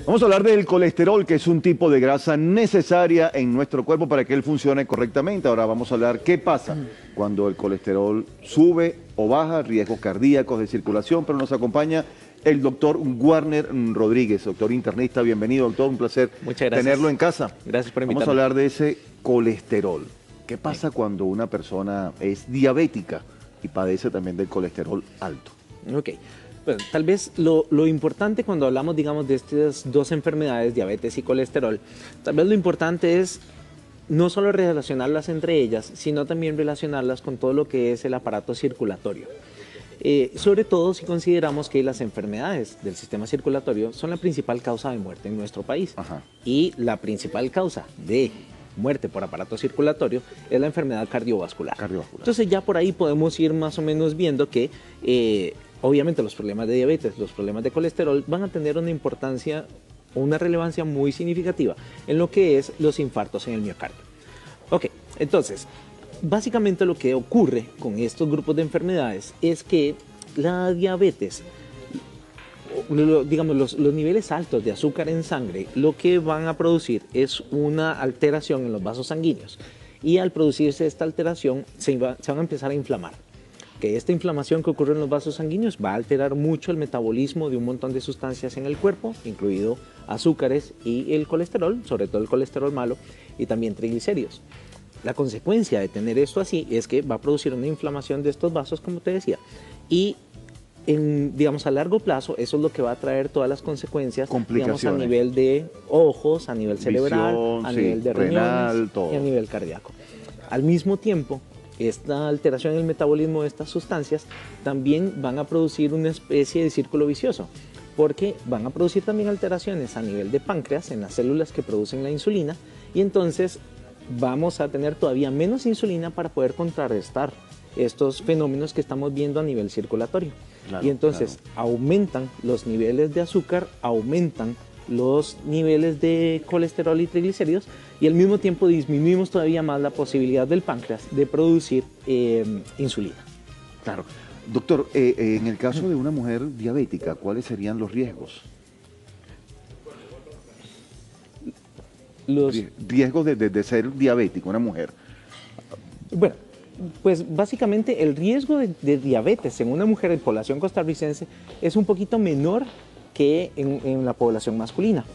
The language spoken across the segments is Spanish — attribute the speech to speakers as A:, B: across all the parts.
A: Vamos a hablar del colesterol, que es un tipo de grasa necesaria en nuestro cuerpo para que él funcione correctamente. Ahora vamos a hablar qué pasa cuando el colesterol sube o baja, riesgos cardíacos de circulación, pero nos acompaña el doctor Warner Rodríguez, doctor internista. Bienvenido, doctor, un placer tenerlo en casa.
B: Gracias por invitarme.
A: Vamos a hablar de ese colesterol. ¿Qué pasa cuando una persona es diabética y padece también del colesterol alto?
B: Ok. Bueno, tal vez lo importante cuando hablamos, digamos, de estas dos enfermedades, diabetes y colesterol, tal vez lo importante es no solo relacionarlas entre ellas, sino también relacionarlas con todo lo que es el aparato circulatorio. Sobre todo si consideramos que las enfermedades del sistema circulatorio son la principal causa de muerte en nuestro país.
A: Ajá.
B: Y la principal causa de muerte por aparato circulatorio es la enfermedad cardiovascular. Entonces ya por ahí podemos ir más o menos viendo que obviamente los problemas de diabetes, los problemas de colesterol van a tener una importancia o una relevancia muy significativa en lo que es los infartos en el miocardio. Ok, entonces, básicamente lo que ocurre con estos grupos de enfermedades es que la diabetes, digamos los niveles altos de azúcar en sangre, lo que van a producir es una alteración en los vasos sanguíneos. Y al producirse esta alteración se van a empezar a inflamar. Que esta inflamación que ocurre en los vasos sanguíneos va a alterar mucho el metabolismo de un montón de sustancias en el cuerpo, incluido azúcares y el colesterol, sobre todo el colesterol malo, y también triglicéridos. La consecuencia de tener esto así es que va a producir una inflamación de estos vasos, como te decía, y digamos a largo plazo eso es lo que va a traer todas las consecuencias, digamos, a nivel de ojos, a nivel cerebral, a nivel de riñones y a nivel cardíaco. Al mismo tiempo, esta alteración en el metabolismo de estas sustancias también van a producir una especie de círculo vicioso, porque van a producir también alteraciones a nivel de páncreas, en las células que producen la insulina, y entonces vamos a tener todavía menos insulina para poder contrarrestar estos fenómenos que estamos viendo a nivel circulatorio. Y entonces aumentan los niveles de azúcar, aumentan los niveles de colesterol y triglicéridos, y al mismo tiempo disminuimos todavía más la posibilidad del páncreas de producir insulina.
A: Claro. Doctor, en el caso de una mujer diabética, ¿cuáles serían los riesgos? Los riesgos de ser diabética, una mujer.
B: Bueno, pues básicamente el riesgo de diabetes en una mujer de población costarricense es un poquito menor que en la población masculina,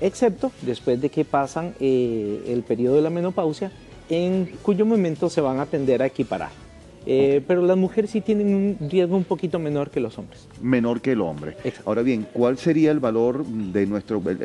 B: excepto después de que pasan el periodo de la menopausia, en cuyo momento se van a tender a equiparar. Pero las mujeres sí tienen un riesgo un poquito menor que los hombres.
A: Menor que el hombre.
B: Exacto.
A: Ahora bien, ¿cuál sería el valor de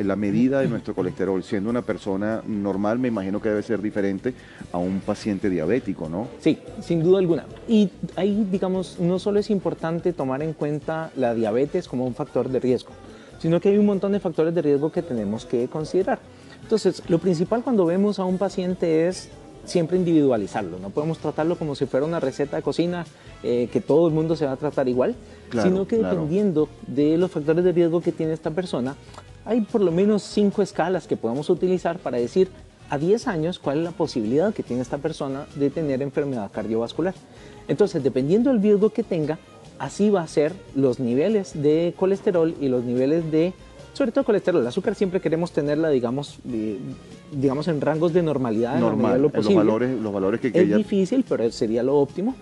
A: la medida de nuestro colesterol? Siendo una persona normal, me imagino que debe ser diferente a un paciente diabético, ¿no?
B: Sí, sin duda alguna. Y ahí, digamos, no solo es importante tomar en cuenta la diabetes como un factor de riesgo, sino que hay un montón de factores de riesgo que tenemos que considerar. Entonces, lo principal cuando vemos a un paciente es siempre individualizarlo. No podemos tratarlo como si fuera una receta de cocina que todo el mundo se va a tratar igual, sino que dependiendo de los factores de riesgo que tiene esta persona, hay por lo menos 5 escalas que podemos utilizar para decir a 10 años cuál es la posibilidad que tiene esta persona de tener enfermedad cardiovascular. Entonces, dependiendo del riesgo que tenga, así va a ser los niveles de colesterol y los niveles de, sobre todo colesterol. El azúcar siempre queremos tenerla, digamos en rangos de normalidad, en la medida de lo posible.
A: Los valores que
B: es difícil, pero sería lo óptimo.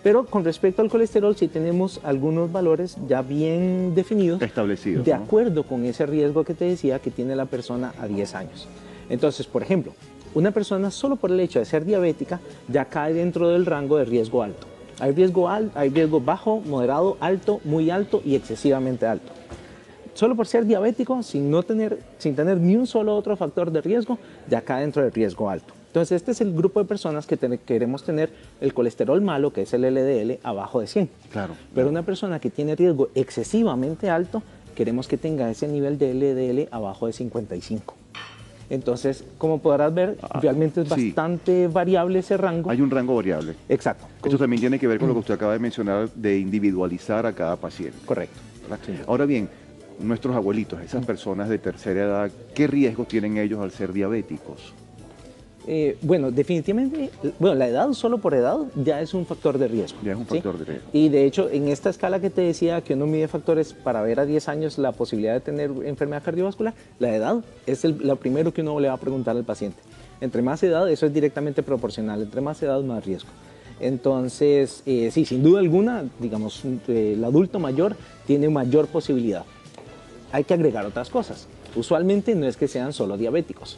B: Pero con respecto al colesterol, sí tenemos algunos valores ya bien definidos,
A: establecidos,
B: de acuerdo con ese riesgo que te decía que tiene la persona a 10 años. Entonces, por ejemplo, una persona solo por el hecho de ser diabética ya cae dentro del rango de riesgo alto. Hay riesgo bajo, moderado, alto, muy alto y excesivamente alto. Solo por ser diabético, sin tener ni un solo otro factor de riesgo, ya cae dentro del riesgo alto. Entonces, este es el grupo de personas que queremos tener el colesterol malo, que es el LDL, abajo de 100. Pero una persona que tiene riesgo excesivamente alto, queremos que tenga ese nivel de LDL abajo de 55. Entonces, como podrás ver, realmente es bastante variable ese rango.
A: Hay un rango variable.
B: Exacto.
A: Esto también tiene que ver con lo que usted acaba de mencionar, de individualizar a cada paciente.
B: Correcto.
A: Ahora bien, nuestros abuelitos, esas personas de tercera edad, ¿qué riesgos tienen ellos al ser diabéticos?
B: Bueno, definitivamente, bueno, la edad solo por edad ya es un factor de riesgo.
A: Ya es un factor de riesgo.
B: Y de hecho, en esta escala que te decía, que uno mide factores para ver a 10 años la posibilidad de tener enfermedad cardiovascular, la edad es lo primero que uno le va a preguntar al paciente. Entre más edad, eso es directamente proporcional, entre más edad, más riesgo. Entonces, sí, sin duda alguna, digamos, el adulto mayor tiene mayor posibilidad. Hay que agregar otras cosas. Usualmente no es que sean solo diabéticos.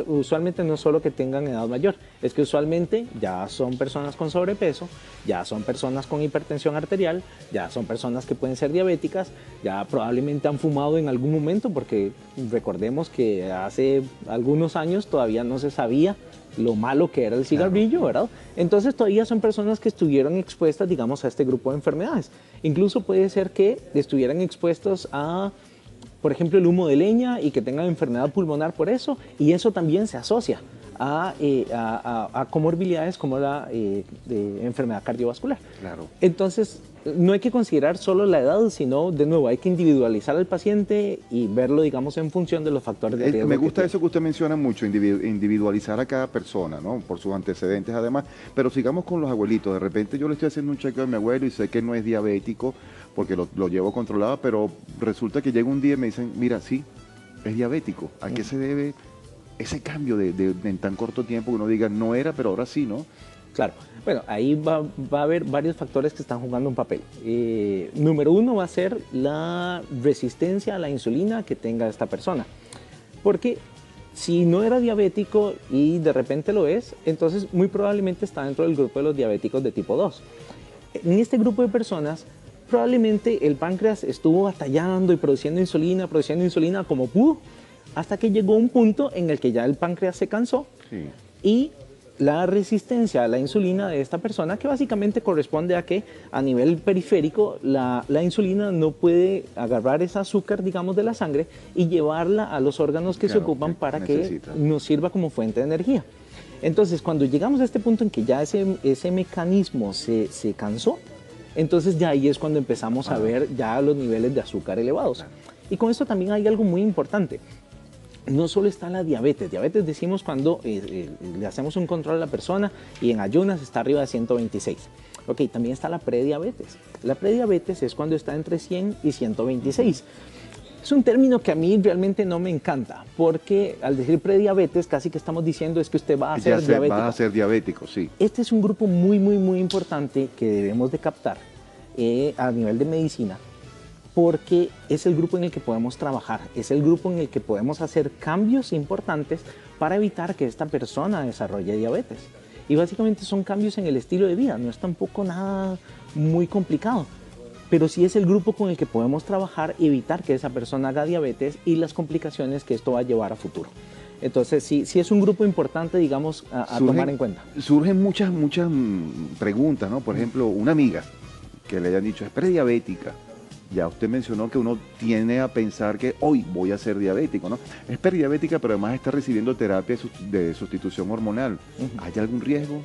B: Usualmente no solo que tengan edad mayor, es que usualmente ya son personas con sobrepeso, ya son personas con hipertensión arterial, ya son personas que pueden ser diabéticas, ya probablemente han fumado en algún momento, porque recordemos que hace algunos años todavía no se sabía lo malo que era el cigarrillo, ¿verdad? Entonces todavía son personas que estuvieron expuestas, digamos, a este grupo de enfermedades. Incluso puede ser que estuvieran expuestos a, por ejemplo, el humo de leña y que tengan enfermedad pulmonar por eso, y eso también se asocia a comorbilidades como la enfermedad cardiovascular.
A: Claro.
B: Entonces, no hay que considerar solo la edad, sino, de nuevo, hay que individualizar al paciente y verlo, digamos, en función de los factores de riesgo.
A: Me gusta eso que usted menciona mucho, individualizar a cada persona, ¿no? Por sus antecedentes además. Pero sigamos con los abuelitos. De repente yo le estoy haciendo un chequeo a mi abuelo y sé que no es diabético porque lo llevo controlado, pero resulta que llega un día y me dicen, mira, sí, es diabético. ¿A qué se debe ese cambio en tan corto tiempo que uno diga, no era, pero ahora sí, ¿no?
B: Claro. Bueno, ahí va a haber varios factores que están jugando un papel. Número uno va a ser la resistencia a la insulina que tenga esta persona. Porque si no era diabético y de repente lo es, entonces muy probablemente está dentro del grupo de los diabéticos de tipo 2. En este grupo de personas, probablemente el páncreas estuvo batallando y produciendo insulina como pudo, hasta que llegó un punto en el que ya el páncreas se cansó. Sí. Y la resistencia a la insulina de esta persona, que básicamente corresponde a que a nivel periférico la insulina no puede agarrar ese azúcar, digamos, de la sangre y llevarla a los órganos que se ocupan para que nos sirva como fuente de energía. Entonces, cuando llegamos a este punto en que ya ese mecanismo se cansó, entonces ya ahí es cuando empezamos a ver ya los niveles de azúcar elevados. Y con esto también hay algo muy importante. No solo está la diabetes. Diabetes decimos cuando le hacemos un control a la persona y en ayunas está arriba de 126. Ok, también está la prediabetes. La prediabetes es cuando está entre 100 y 126. Es un término que a mí realmente no me encanta, porque al decir prediabetes casi que estamos diciendo es que usted va a ser diabético.
A: Va a ser diabético, sí.
B: Este es un grupo muy importante que debemos de captar a nivel de medicina, porque es el grupo en el que podemos trabajar, es el grupo en el que podemos hacer cambios importantes para evitar que esta persona desarrolle diabetes. Y básicamente son cambios en el estilo de vida, no es tampoco nada muy complicado, pero sí es el grupo con el que podemos trabajar y evitar que esa persona haga diabetes y las complicaciones que esto va a llevar a futuro. Entonces sí es un grupo importante, digamos, a tomar en cuenta.
A: Surgen muchas preguntas, ¿no? Por ejemplo, una amiga que le hayan dicho es prediabética. Ya usted mencionó que uno tiene a pensar que hoy voy a ser diabético, ¿no? Es prediabética, pero además está recibiendo terapia de sustitución hormonal. ¿Hay algún riesgo?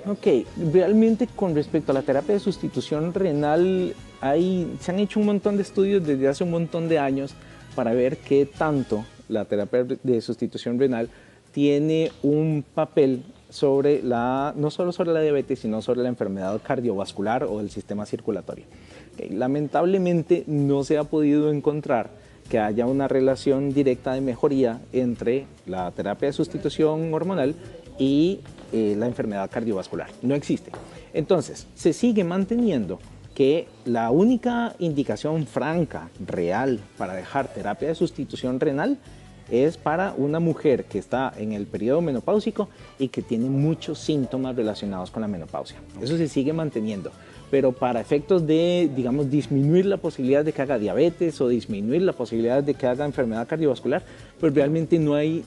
B: Ok, realmente con respecto a la terapia de sustitución renal, se han hecho un montón de estudios desde hace un montón de años para ver qué tanto la terapia de sustitución renal tiene un papel sobre no solo sobre la diabetes, sino sobre la enfermedad cardiovascular o del sistema circulatorio. Okay. Lamentablemente no se ha podido encontrar que haya una relación directa de mejoría entre la terapia de sustitución hormonal y la enfermedad cardiovascular. No existe. Entonces, se sigue manteniendo que la única indicación franca, real, para dejar terapia de sustitución renal es para una mujer que está en el periodo menopáusico y que tiene muchos síntomas relacionados con la menopausia. Eso se sigue manteniendo, pero para efectos de, digamos, disminuir la posibilidad de que haga diabetes o disminuir la posibilidad de que haga enfermedad cardiovascular, pues realmente no hay.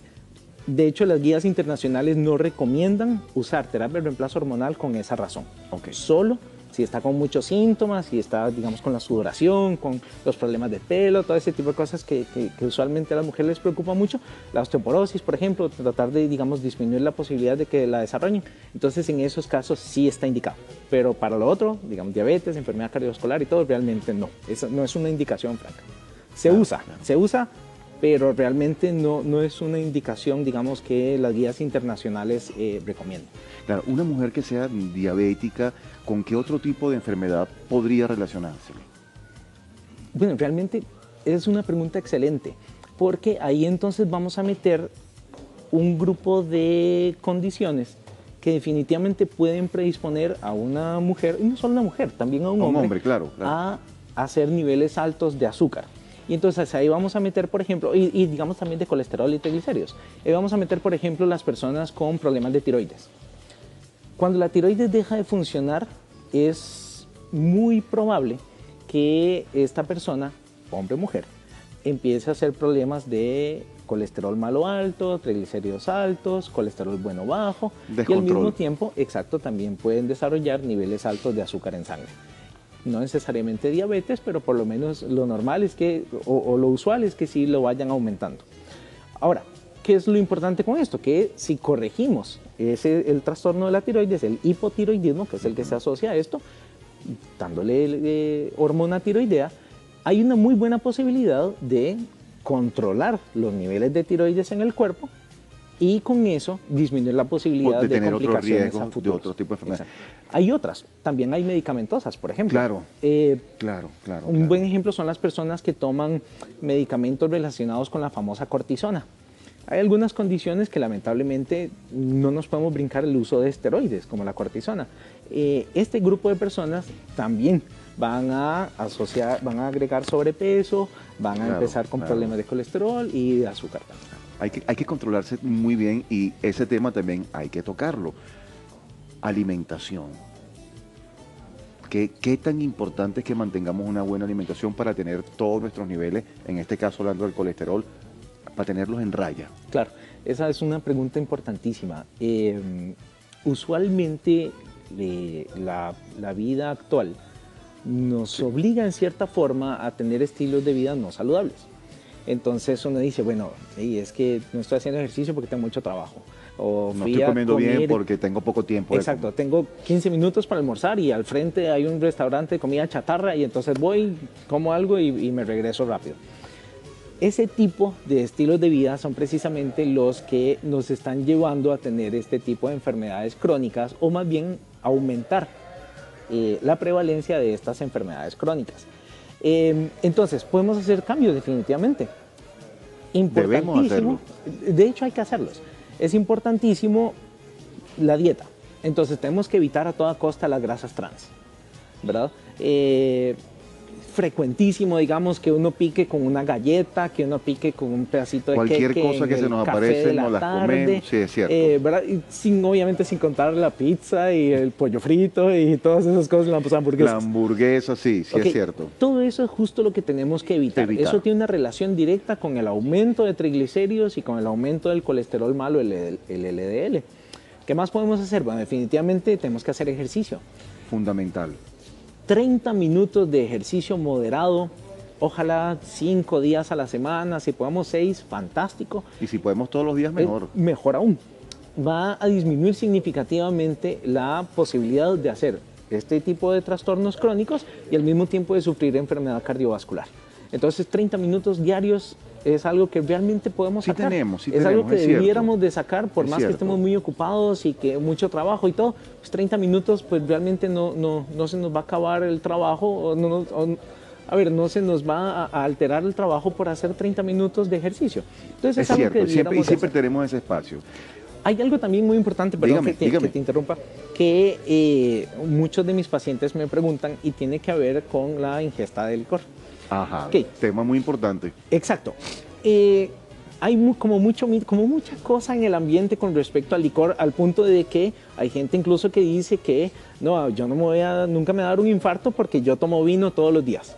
B: De hecho, las guías internacionales no recomiendan usar terapia de reemplazo hormonal con esa razón. Okay. Solo si está con muchos síntomas, si está, digamos, con la sudoración, con los problemas de pelo, todo ese tipo de cosas que usualmente a las mujeres les preocupa mucho, la osteoporosis, por ejemplo, tratar de, digamos, disminuir la posibilidad de que la desarrollen. Entonces, en esos casos sí está indicado. Pero para lo otro, digamos, diabetes, enfermedad cardiovascular y todo, realmente no. Esa no es una indicación franca. Se usa pero realmente no es una indicación, digamos, que las guías internacionales recomiendan.
A: Claro, una mujer que sea diabética, ¿con qué otro tipo de enfermedad podría relacionarse?
B: Bueno, realmente es una pregunta excelente, porque ahí entonces vamos a meter un grupo de condiciones que definitivamente pueden predisponer a una mujer, y no solo a una mujer, también a un hombre,
A: claro.
B: a hacer niveles altos de azúcar. Y entonces ahí vamos a meter, por ejemplo, y digamos también de colesterol y triglicéridos. Ahí vamos a meter, por ejemplo, las personas con problemas de tiroides. Cuando la tiroides deja de funcionar, es muy probable que esta persona, hombre o mujer, empiece a hacer problemas de colesterol malo alto, triglicéridos altos, colesterol bueno bajo, y al mismo tiempo, exacto, también pueden desarrollar niveles altos de azúcar en sangre. No necesariamente diabetes, pero por lo menos lo normal es que, o lo usual es que sí lo vayan aumentando. Ahora, ¿qué es lo importante con esto? Que si corregimos el trastorno de la tiroides, el hipotiroidismo, que es el que se asocia a esto, dándole hormona tiroidea, hay una muy buena posibilidad de controlar los niveles de tiroides en el cuerpo y con eso disminuir la posibilidad de
A: tener
B: complicaciones
A: otro riesgo,
B: a futuro.
A: de otro tipo de enfermedades.
B: Hay otras, también hay medicamentosas, por ejemplo.
A: Claro.
B: Un buen ejemplo son las personas que toman medicamentos relacionados con la famosa cortisona. Hay algunas condiciones que lamentablemente no nos podemos brincar el uso de esteroides, como la cortisona. Este grupo de personas también van a agregar sobrepeso, van a empezar con problemas de colesterol y de azúcar también.
A: Hay que controlarse muy bien y ese tema también hay que tocarlo. Alimentación. ¿Qué tan importante es que mantengamos una buena alimentación para tener todos nuestros niveles, en este caso hablando del colesterol, para tenerlos en raya?
B: Claro, esa es una pregunta importantísima. Usualmente la vida actual nos obliga en cierta forma a tener estilos de vida no saludables. Entonces uno dice, bueno, es que no estoy haciendo ejercicio porque tengo mucho trabajo. O
A: no estoy comiendo bien porque tengo poco tiempo.
B: Exacto, tengo 15 minutos para almorzar y al frente hay un restaurante de comida chatarra y entonces voy, como algo y me regreso rápido. Ese tipo de estilos de vida son precisamente los que nos están llevando a tener este tipo de enfermedades crónicas o más bien aumentar la prevalencia de estas enfermedades crónicas. Entonces, podemos hacer cambios definitivamente.
A: Debemos hacerlo.
B: De hecho, hay que hacerlos. Es importantísimo la dieta. Entonces, tenemos que evitar a toda costa las grasas trans, ¿verdad? Frecuentísimo, digamos, que uno pique con una galleta, que uno pique con un pedacito de
A: cualquier
B: queque
A: cosa que se nos aparece, nos las comemos, sí, es cierto.
B: ¿Verdad? Y obviamente sin contar la pizza y el pollo frito y todas esas cosas, las hamburguesas.
A: La hamburguesa, sí, es cierto.
B: Todo eso es justo lo que tenemos que evitar. Eso tiene una relación directa con el aumento de triglicéridos y con el aumento del colesterol malo, el LDL. ¿Qué más podemos hacer? Bueno, definitivamente tenemos que hacer ejercicio.
A: Fundamental.
B: 30 minutos de ejercicio moderado, ojalá 5 días a la semana, si podemos 6, fantástico.
A: Y si podemos todos los días, mejor.
B: Mejor aún. Va a disminuir significativamente la posibilidad de hacer este tipo de trastornos crónicos y al mismo tiempo de sufrir enfermedad cardiovascular. Entonces 30 minutos diarios es algo que realmente podemos sacar. Es algo que debiéramos de sacar, por más que estemos muy ocupados y que mucho trabajo y todo, pues 30 minutos pues realmente no se nos va a acabar el trabajo, no se nos va a alterar el trabajo por hacer 30 minutos de ejercicio. Entonces
A: es cierto, siempre tenemos ese espacio.
B: Hay algo también muy importante, perdón que te interrumpa, que muchos de mis pacientes me preguntan y tiene que ver con la ingesta de licor.
A: Ajá, tema muy importante.
B: Exacto. Hay como mucha cosa en el ambiente con respecto al licor, al punto de que hay gente incluso que dice que no, yo nunca me va a dar un infarto porque yo tomo vino todos los días.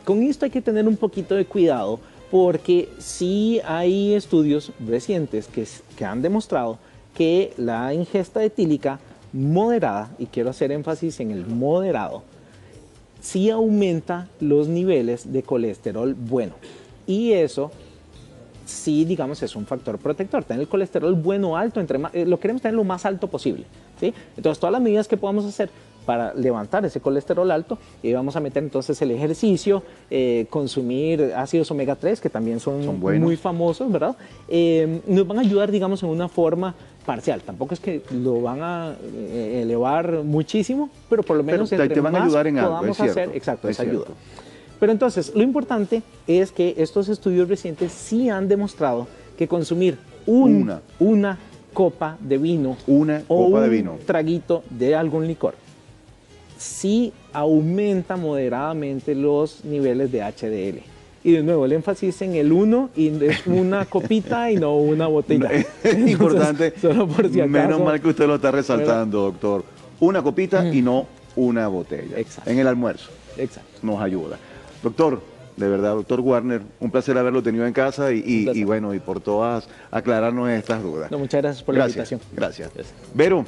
B: Con esto hay que tener un poquito de cuidado porque sí hay estudios recientes que han demostrado que la ingesta etílica moderada, y quiero hacer énfasis en el moderado, sí aumenta los niveles de colesterol bueno. Y eso sí, digamos, es un factor protector. Tener el colesterol bueno alto, lo queremos tener lo más alto posible, ¿sí? Entonces, todas las medidas que podamos hacer para levantar ese colesterol alto, y vamos a meter entonces el ejercicio, consumir ácidos omega 3, que también son muy famosos, ¿verdad? Nos van a ayudar, digamos, en una forma parcial. Tampoco es que lo van a elevar muchísimo, pero por lo menos
A: te van a ayudar en algo,
B: podamos
A: es cierto,
B: hacer, exacto,
A: es
B: esa ayuda.
A: cierto.
B: Pero entonces, lo importante es que estos estudios recientes sí han demostrado que consumir una copa de vino o un traguito de algún licor sí aumenta moderadamente los niveles de HDL. Y de nuevo, el énfasis en el 1 y es una copita y no una botella.
A: Es importante,
B: solo por si acaso,
A: menos mal que usted lo está resaltando, doctor. Una copita y no una botella.
B: Exacto.
A: En el almuerzo.
B: Exacto.
A: Nos ayuda. Doctor, de verdad, doctor Warner, un placer haberlo tenido en casa y bueno, y por todas aclararnos estas dudas.
B: No, muchas gracias por la invitación.
A: Gracias. Vero.